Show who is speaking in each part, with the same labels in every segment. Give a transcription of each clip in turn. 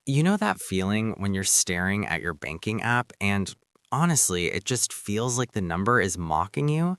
Speaker 1: You know that feeling when you're staring at your banking app and honestly, it just feels like the number is mocking you?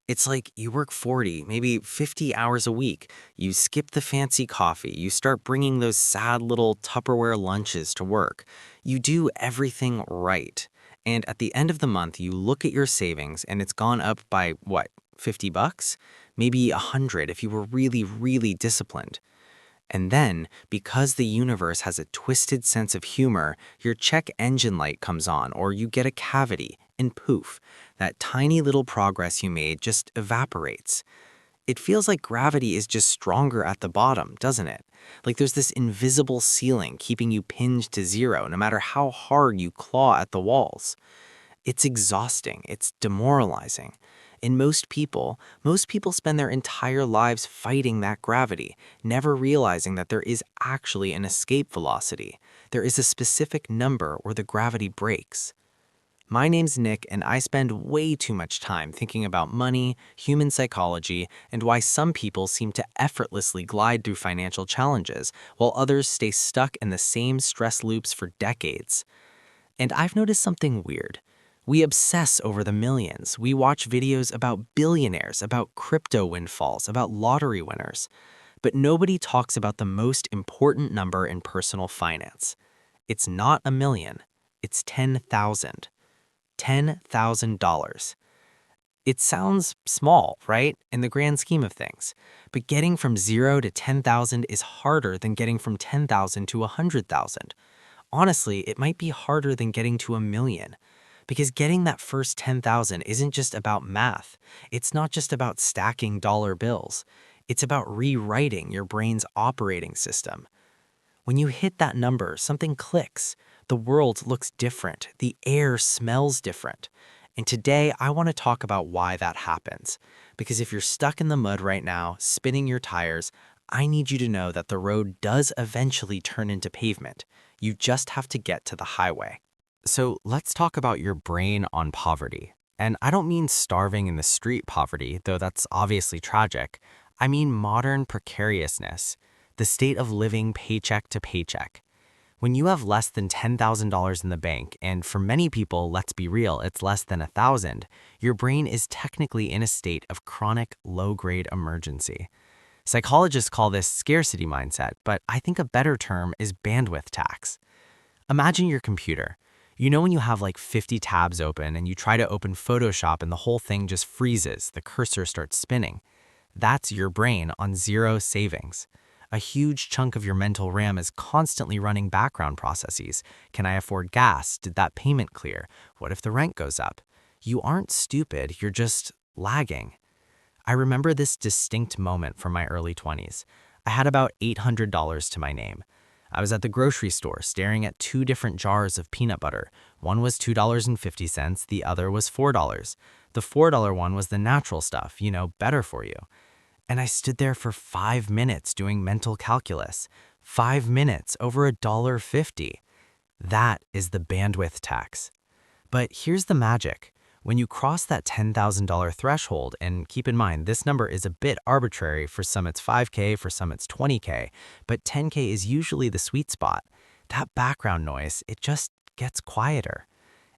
Speaker 1: It's like you work 40, maybe 50 hours a week. You skip the fancy coffee. You start bringing those sad little Tupperware lunches to work. You do everything right. And at the end of the month, you look at your savings and it's gone up by what, 50 bucks? Maybe 100 if you were really, really disciplined. And then, because the universe has a twisted sense of humor, your check engine light comes on, or you get a cavity, and poof, that tiny little progress you made just evaporates. It feels like gravity is just stronger at the bottom, doesn't it? Like there's this invisible ceiling keeping you pinned to zero no matter how hard you claw at the walls. It's exhausting, it's demoralizing. And most people spend their entire lives fighting that gravity, never realizing that there is actually an escape velocity. There is a specific number where the gravity breaks. My name's Nick, and I spend way too much time thinking about money, human psychology, and why some people seem to effortlessly glide through financial challenges, while others stay stuck in the same stress loops for decades. And I've noticed something weird. We obsess over the millions. We watch videos about billionaires, about crypto windfalls, about lottery winners. But nobody talks about the most important number in personal finance. It's not a million, it's 10,000. $10,000. It sounds small, right, in the grand scheme of things. But getting from 0 to 10,000 is harder than getting from 10,000 to 100,000. Honestly, it might be harder than getting to a million. Because getting that first 10,000 isn't just about math. It's not just about stacking dollar bills. It's about rewriting your brain's operating system. When you hit that number, something clicks. The world looks different. The air smells different. And today, I want to talk about why that happens. Because if you're stuck in the mud right now, spinning your tires, I need you to know that the road does eventually turn into pavement. You just have to get to the highway. So let's talk about your brain on poverty. And I don't mean starving in the street poverty, though that's obviously tragic. I mean modern precariousness, the state of living paycheck to paycheck. When you have less than $10,000 in the bank, and for many people, let's be real, it's less than 1,000, your brain is technically in a state of chronic low-grade emergency. Psychologists call this scarcity mindset, but I think a better term is bandwidth tax. Imagine your computer. You know when you have like 50 tabs open and you try to open Photoshop and the whole thing just freezes, the cursor starts spinning. That's your brain on zero savings. A huge chunk of your mental RAM is constantly running background processes. Can I afford gas? Did that payment clear? What if the rent goes up? You aren't stupid, you're just lagging. I remember this distinct moment from my early 20s. I had about $800 to my name. I was at the grocery store staring at two different jars of peanut butter. One was $2.50, the other was $4. The $4 one was the natural stuff, better for you. And I stood there for 5 minutes doing mental calculus. 5 minutes over $1.50. That is the bandwidth tax. But here's the magic. When you cross that $10,000 threshold, and keep in mind, this number is a bit arbitrary. For some it's 5K, for some it's 20K, but 10K is usually the sweet spot. That background noise, it just gets quieter.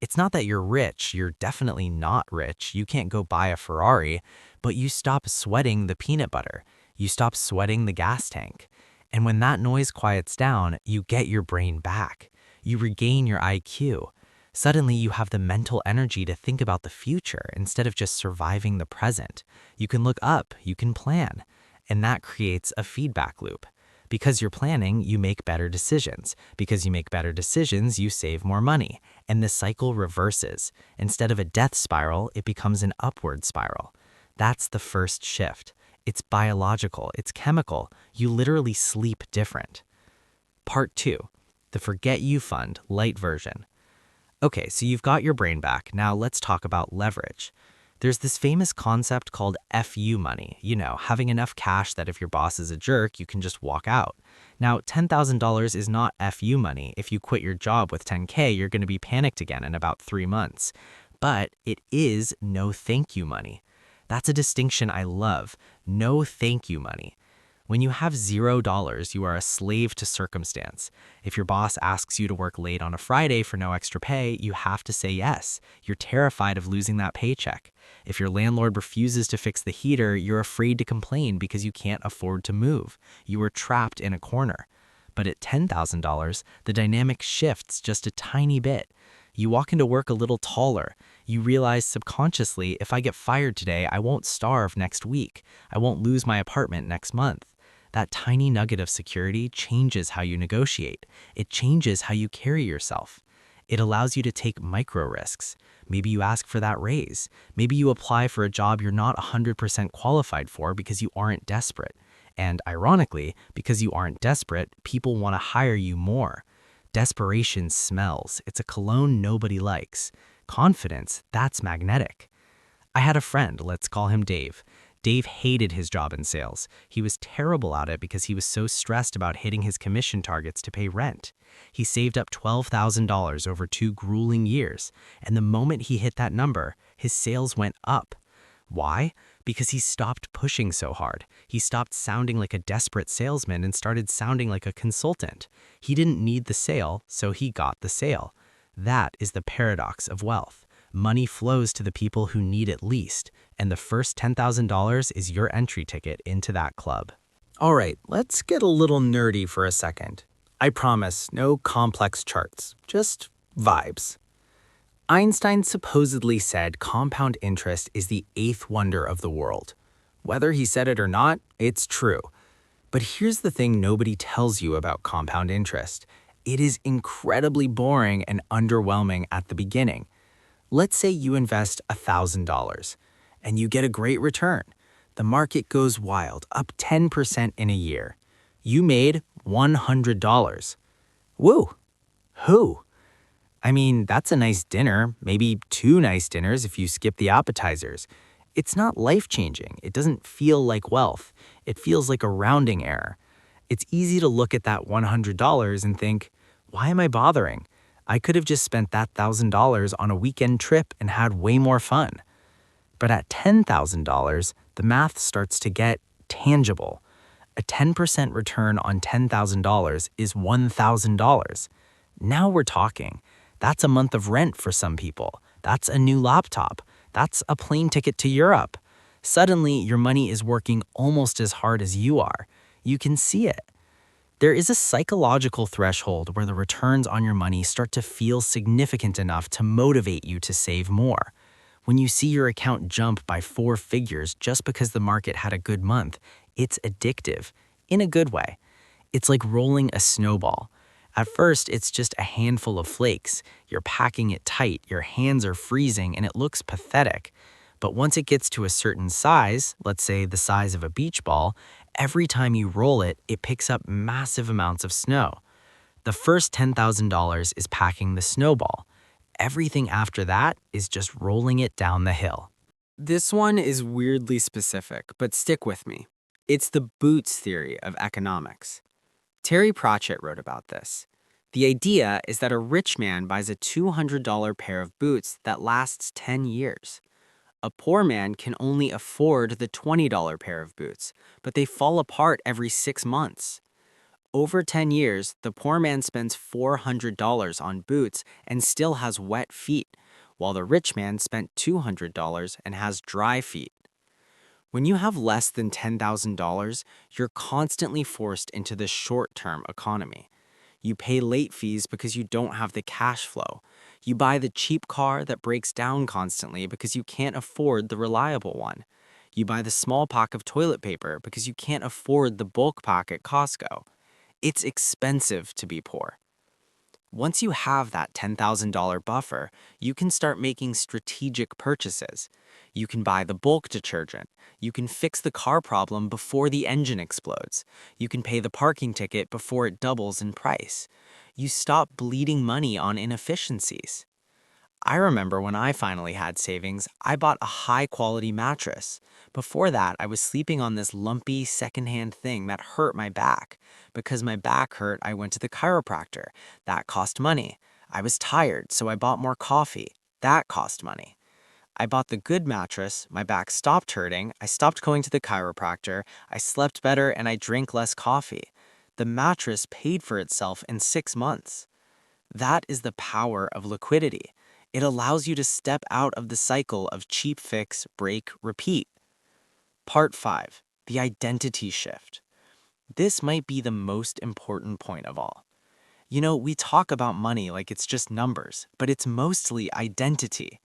Speaker 1: It's not that you're rich, you're definitely not rich, you can't go buy a Ferrari, but you stop sweating the peanut butter, you stop sweating the gas tank. And when that noise quiets down, you get your brain back. You regain your IQ. Suddenly, you have the mental energy to think about the future instead of just surviving the present. You can look up, you can plan, and that creates a feedback loop. Because you're planning, you make better decisions. Because you make better decisions, you save more money. And the cycle reverses. Instead of a death spiral, it becomes an upward spiral. That's the first shift. It's biological, it's chemical. You literally sleep different. Part 2, the Forget You Fund light version. Okay, so you've got your brain back. Now let's talk about leverage. There's this famous concept called FU money, having enough cash that if your boss is a jerk, you can just walk out. Now, $10,000 is not FU money. If you quit your job with 10K, you're going to be panicked again in about 3 months. But it is no thank you money. That's a distinction I love. No thank you money. When you have $0, you are a slave to circumstance. If your boss asks you to work late on a Friday for no extra pay, you have to say yes. You're terrified of losing that paycheck. If your landlord refuses to fix the heater, you're afraid to complain because you can't afford to move. You are trapped in a corner. But at $10,000, the dynamic shifts just a tiny bit. You walk into work a little taller. You realize subconsciously, if I get fired today, I won't starve next week. I won't lose my apartment next month. That tiny nugget of security changes how you negotiate. It changes how you carry yourself. It allows you to take micro risks. Maybe you ask for that raise. Maybe you apply for a job you're not 100% qualified for because you aren't desperate. And ironically, because you aren't desperate, people want to hire you more. Desperation smells. It's a cologne nobody likes. Confidence, that's magnetic. I had a friend, let's call him Dave. Dave hated his job in sales. He was terrible at it because he was so stressed about hitting his commission targets to pay rent. He saved up $12,000 over 2 grueling years, and the moment he hit that number, his sales went up. Why? Because he stopped pushing so hard. He stopped sounding like a desperate salesman and started sounding like a consultant. He didn't need the sale, so he got the sale. That is the paradox of wealth. Money flows to the people who need it least, and the first $10,000 is your entry ticket into that club. All right, let's get a little nerdy for a second. I promise, no complex charts, just vibes. Einstein supposedly said compound interest is the 8th wonder of the world. Whether he said it or not, it's true. But here's the thing nobody tells you about compound interest. It is incredibly boring and underwhelming at the beginning. Let's say you invest $1,000 and you get a great return. The market goes wild, up 10% in a year. You made $100. Woo! Who? I mean, that's a nice dinner, maybe 2 nice dinners if you skip the appetizers. It's not life-changing. It doesn't feel like wealth. It feels like a rounding error. It's easy to look at that $100 and think, why am I bothering? I could have just spent that $1,000 on a weekend trip and had way more fun. But at $10,000, the math starts to get tangible. A 10% return on $10,000 is $1,000. Now we're talking. That's a month of rent for some people. That's a new laptop. That's a plane ticket to Europe. Suddenly, your money is working almost as hard as you are. You can see it. There is a psychological threshold where the returns on your money start to feel significant enough to motivate you to save more. When you see your account jump by 4 figures just because the market had a good month, it's addictive, in a good way. It's like rolling a snowball. At first, it's just a handful of flakes. You're packing it tight, your hands are freezing, and it looks pathetic. But once it gets to a certain size, let's say the size of a beach ball, every time you roll it, it picks up massive amounts of snow. The first $10,000 is packing the snowball. Everything after that is just rolling it down the hill. This one is weirdly specific, but stick with me. It's the boots theory of economics. Terry Pratchett wrote about this. The idea is that a rich man buys a $200 pair of boots that lasts 10 years. A poor man can only afford the $20 pair of boots, but they fall apart every 6 months. Over 10 years, the poor man spends $400 on boots and still has wet feet, while the rich man spent $200 and has dry feet. When you have less than $10,000, you're constantly forced into the short-term economy. You pay late fees because you don't have the cash flow. You buy the cheap car that breaks down constantly because you can't afford the reliable one. You buy the small pack of toilet paper because you can't afford the bulk pack at Costco. It's expensive to be poor. Once you have that $10,000 buffer, you can start making strategic purchases. You can buy the bulk detergent. You can fix the car problem before the engine explodes. You can pay the parking ticket before it doubles in price. You stop bleeding money on inefficiencies. I remember when I finally had savings, I bought a high-quality mattress. Before that, I was sleeping on this lumpy secondhand thing that hurt my back. Because my back hurt, I went to the chiropractor. That cost money. I was tired, so I bought more coffee. That cost money. I bought the good mattress, my back stopped hurting, I stopped going to the chiropractor, I slept better, and I drank less coffee. The mattress paid for itself in 6 months. That is the power of liquidity. It allows you to step out of the cycle of cheap fix, break, repeat. Part 5. The identity shift. This might be the most important point of all. We talk about money like it's just numbers, but it's mostly identity.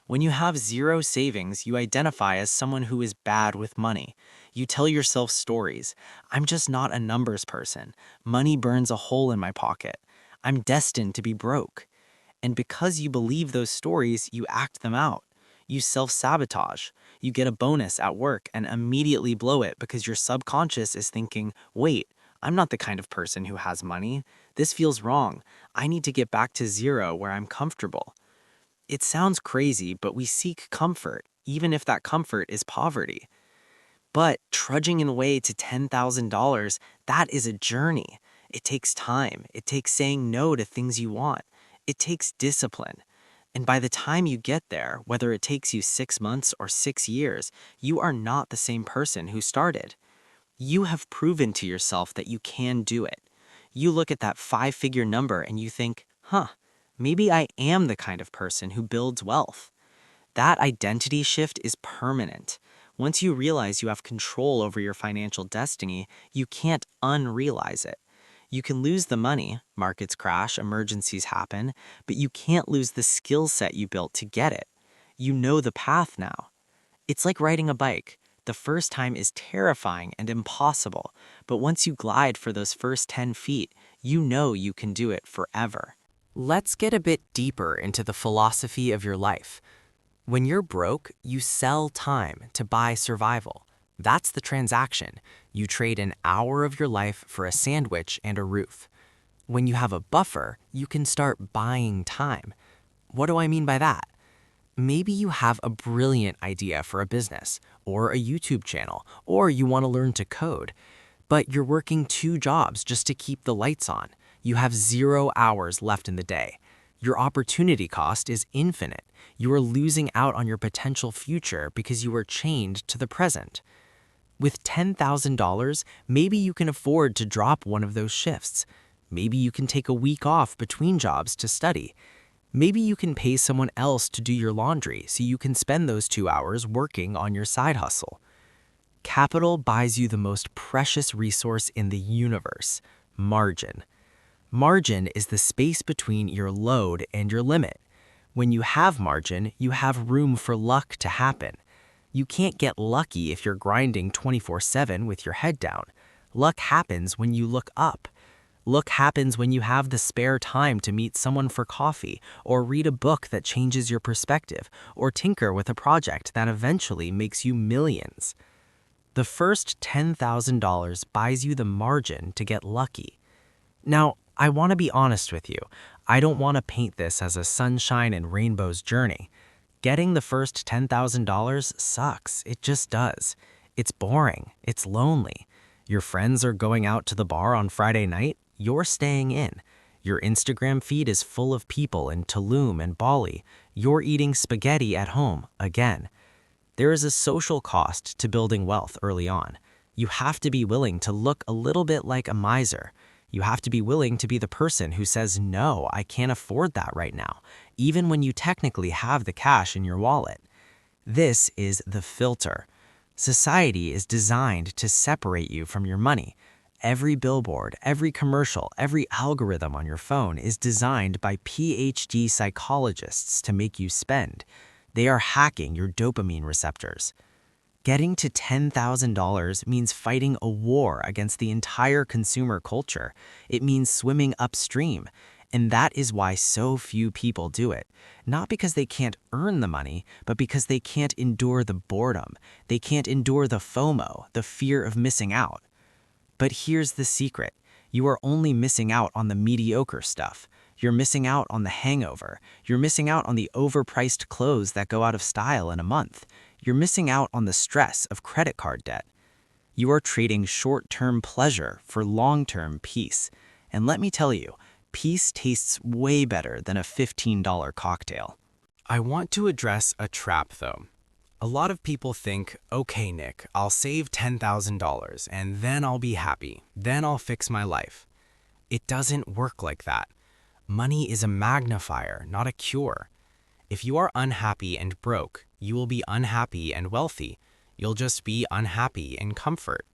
Speaker 1: When you have zero savings, you identify as someone who is bad with money. You tell yourself stories. I'm just not a numbers person. Money burns a hole in my pocket. I'm destined to be broke. And because you believe those stories, you act them out. You self-sabotage. You get a bonus at work and immediately blow it because your subconscious is thinking, wait, I'm not the kind of person who has money. This feels wrong. I need to get back to zero where I'm comfortable. It sounds crazy, but we seek comfort, even if that comfort is poverty. But trudging in way to $10,000, that is a journey. It takes time. It takes saying no to things you want. It takes discipline. And by the time you get there, whether it takes you 6 months or 6 years, you are not the same person who started. You have proven to yourself that you can do it. You look at that 5-figure number and you think, maybe I am the kind of person who builds wealth. That identity shift is permanent. Once you realize you have control over your financial destiny, you can't unrealize it. You can lose the money, markets crash, emergencies happen, but you can't lose the skill set you built to get it. You know the path now. It's like riding a bike. The first time is terrifying and impossible, but once you glide for those first 10 feet, you know you can do it forever. Let's get a bit deeper into the philosophy of your life. When you're broke, you sell time to buy survival. That's the transaction. You trade an hour of your life for a sandwich and a roof. When you have a buffer, you can start buying time. What do I mean by that? Maybe you have a brilliant idea for a business, or a YouTube channel, or you want to learn to code. But you're working 2 jobs just to keep the lights on. You have 0 hours left in the day. Your opportunity cost is infinite. You are losing out on your potential future because you are chained to the present. With $10,000, maybe you can afford to drop one of those shifts. Maybe you can take a week off between jobs to study. Maybe you can pay someone else to do your laundry so you can spend those 2 hours working on your side hustle. Capital buys you the most precious resource in the universe, margin. Margin is the space between your load and your limit. When you have margin, you have room for luck to happen. You can't get lucky if you're grinding 24/7 with your head down. Luck happens when you look up. Luck happens when you have the spare time to meet someone for coffee, or read a book that changes your perspective, or tinker with a project that eventually makes you millions. The first $10,000 buys you the margin to get lucky. Now, I want to be honest with you. I don't want to paint this as a sunshine and rainbows journey. Getting the first $10,000 sucks. It just does. It's boring. It's lonely. Your friends are going out to the bar on Friday night. You're staying in. Your Instagram feed is full of people in Tulum and Bali. You're eating spaghetti at home again. There is a social cost to building wealth early on. You have to be willing to look a little bit like a miser. You have to be willing to be the person who says, no, I can't afford that right now, even when you technically have the cash in your wallet. This is the filter. Society is designed to separate you from your money. Every billboard, every commercial, every algorithm on your phone is designed by PhD psychologists to make you spend. They are hacking your dopamine receptors. Getting to $10,000 means fighting a war against the entire consumer culture. It means swimming upstream. And that is why so few people do it. Not because they can't earn the money, but because they can't endure the boredom. They can't endure the FOMO, the fear of missing out. But here's the secret. You are only missing out on the mediocre stuff. You're missing out on the hangover. You're missing out on the overpriced clothes that go out of style in a month. You're missing out on the stress of credit card debt. You are trading short-term pleasure for long-term peace. And let me tell you, peace tastes way better than a $15 cocktail. I want to address a trap though. A lot of people think, okay, Nick, I'll save $10,000 and then I'll be happy. Then I'll fix my life. It doesn't work like that. Money is a magnifier, not a cure. If you are unhappy and broke, you will be unhappy and wealthy. You'll just be unhappy in comfort.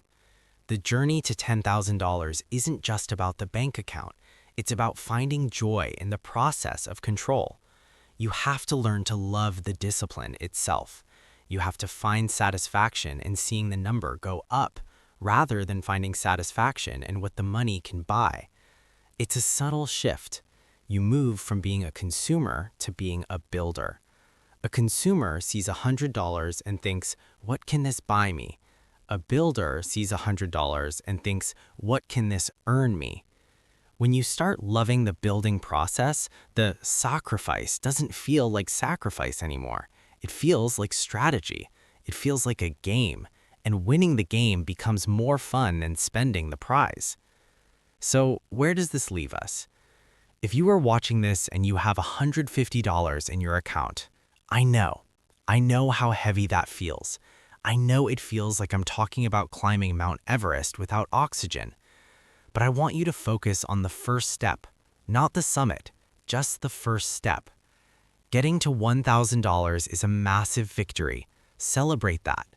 Speaker 1: The journey to $10,000 isn't just about the bank account. It's about finding joy in the process of control. You have to learn to love the discipline itself. You have to find satisfaction in seeing the number go up rather than finding satisfaction in what the money can buy. It's a subtle shift. You move from being a consumer to being a builder. A consumer sees $100 and thinks, what can this buy me? A builder sees $100 and thinks, what can this earn me? When you start loving the building process, the sacrifice doesn't feel like sacrifice anymore. It feels like strategy. It feels like a game, and winning the game becomes more fun than spending the prize. So where does this leave us? If you are watching this and you have $150 in your account, I know how heavy that feels. I know it feels like I'm talking about climbing Mount Everest without oxygen. But I want you to focus on the first step, not the summit, just the first step. Getting to $1,000 is a massive victory. Celebrate that.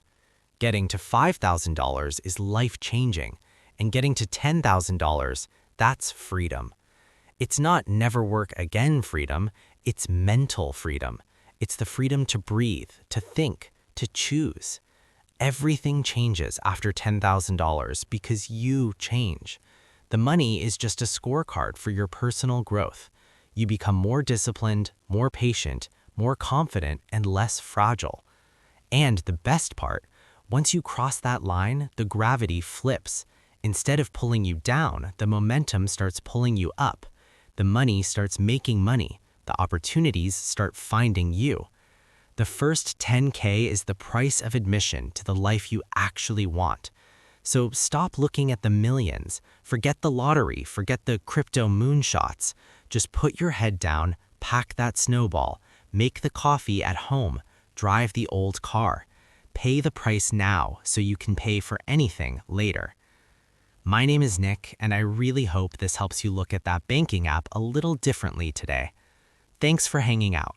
Speaker 1: Getting to $5,000 is life-changing, and getting to $10,000, that's freedom. It's not never work again freedom, it's mental freedom. It's the freedom to breathe, to think, to choose. Everything changes after $10,000 because you change. The money is just a scorecard for your personal growth. You become more disciplined, more patient, more confident, and less fragile. And the best part, once you cross that line, the gravity flips. Instead of pulling you down, the momentum starts pulling you up. The money starts making money. The opportunities start finding you. The first 10K is the price of admission to the life you actually want. So stop looking at the millions. Forget the lottery. Forget the crypto moonshots. Just put your head down, pack that snowball, make the coffee at home, drive the old car. Pay the price now so you can pay for anything later. My name is Nick, and I really hope this helps you look at that banking app a little differently today. Thanks for hanging out.